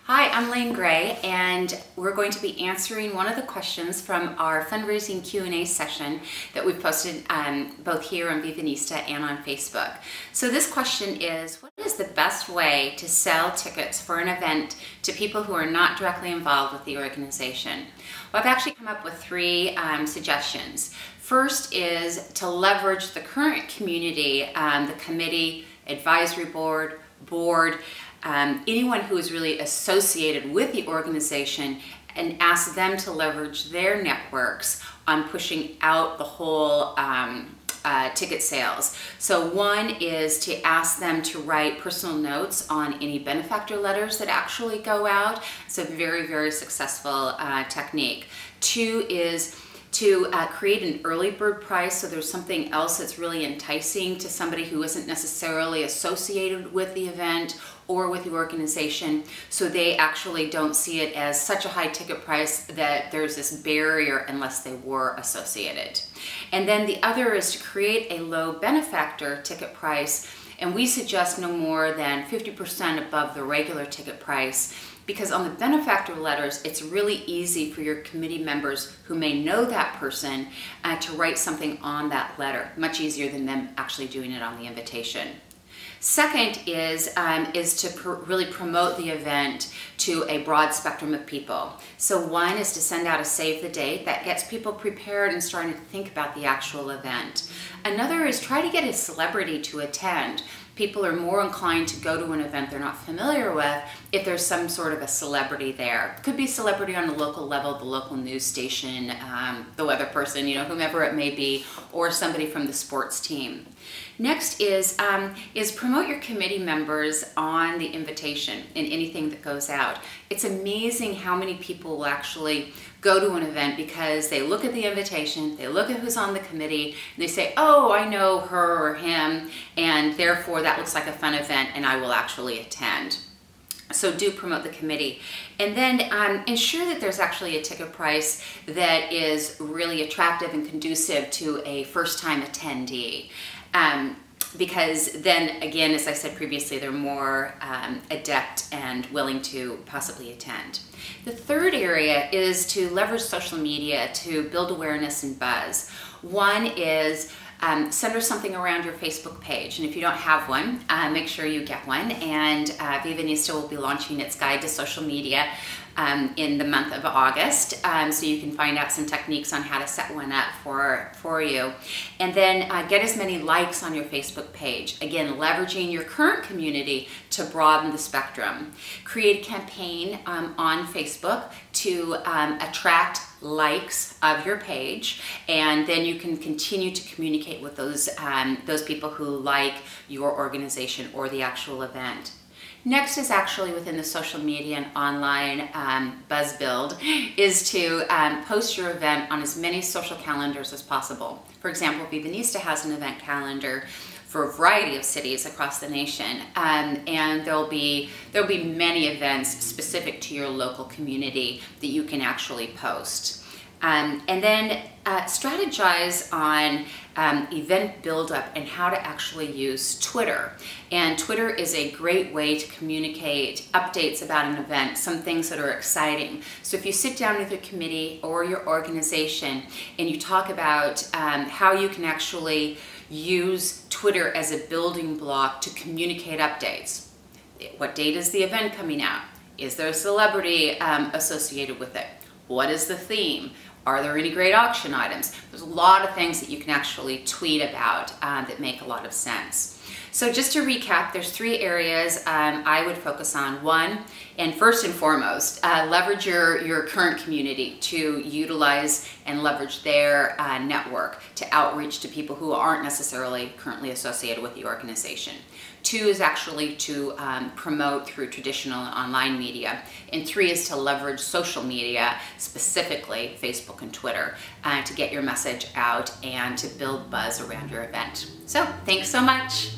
Hi, I'm Layne Gray, and we're going to be answering one of the questions from our fundraising Q&A session that we've posted both here on Vivanista and on Facebook. So this question is, what is the best way to sell tickets for an event to people who are not directly involved with the organization? Well, I've actually come up with three suggestions. First is to leverage the current community, the committee, advisory board, anyone who is really associated with the organization, and ask them to leverage their networks on pushing out the whole ticket sales. So one is to ask them to write personal notes on any benefactor letters that actually go out. It's a very, very successful technique. Two is to create an early bird price, so there's something else that's really enticing to somebody who isn't necessarily associated with the event or with the organization, so they actually don't see it as such a high ticket price that there's this barrier unless they were associated. And then the other is to create a low benefactor ticket price, and we suggest no more than 50% above the regular ticket price, because on the benefactor letters, it's really easy for your committee members who may know that person to write something on that letter, much easier than them actually doing it on the invitation. Second is to really promote the event to a broad spectrum of people. So one is to send out a save the date that gets people prepared and starting to think about the actual event. Another is try to get a celebrity to attend. People are more inclined to go to an event they're not familiar with if there's some sort of a celebrity there. Could be a celebrity on the local level, the local news station, the weather person, whomever it may be, or somebody from the sports team. Next is promote your committee members on the invitation in anything that goes out. It's amazing how many people will actually go to an event because they look at the invitation, they look at who's on the committee, and they say, oh, I know her or him, and therefore that looks like a fun event and I will actually attend. So do promote the committee. And then ensure that there's actually a ticket price that is really attractive and conducive to a first-time attendee. Because then, again, as I said previously, they're more adept and willing to possibly attend. The third area is to leverage social media to build awareness and buzz. One is send something around your Facebook page, and if you don't have one, make sure you get one. And Vivanista will be launching its guide to social media in the month of August, so you can find out some techniques on how to set one up for you. And then get as many likes on your Facebook page. Again, leveraging your current community to broaden the spectrum. Create a campaign on Facebook to attract likes of your page, and then you can continue to communicate with those people who like your organization or the actual event. Next is actually within the social media and online buzz build is to post your event on as many social calendars as possible. For example, Vivanista has an event calendar for a variety of cities across the nation, and there'll be many events specific to your local community that you can actually post. And then strategize on event buildup and how to actually use Twitter. And Twitter is a great way to communicate updates about an event, some things that are exciting. So if you sit down with your committee or your organization and you talk about how you can actually use Twitter as a building block to communicate updates. What date is the event coming out? Is there a celebrity associated with it? What is the theme? Are there any great auction items? There's a lot of things that you can actually tweet about that make a lot of sense. So just to recap, there's three areas I would focus on. One, and first and foremost, leverage your current community to utilize and leverage their network to outreach to people who aren't necessarily currently associated with the organization. Two is actually to promote through traditional online media. And three is to leverage social media, specifically Facebook and Twitter, to get your message out and to build buzz around your event. So thanks so much.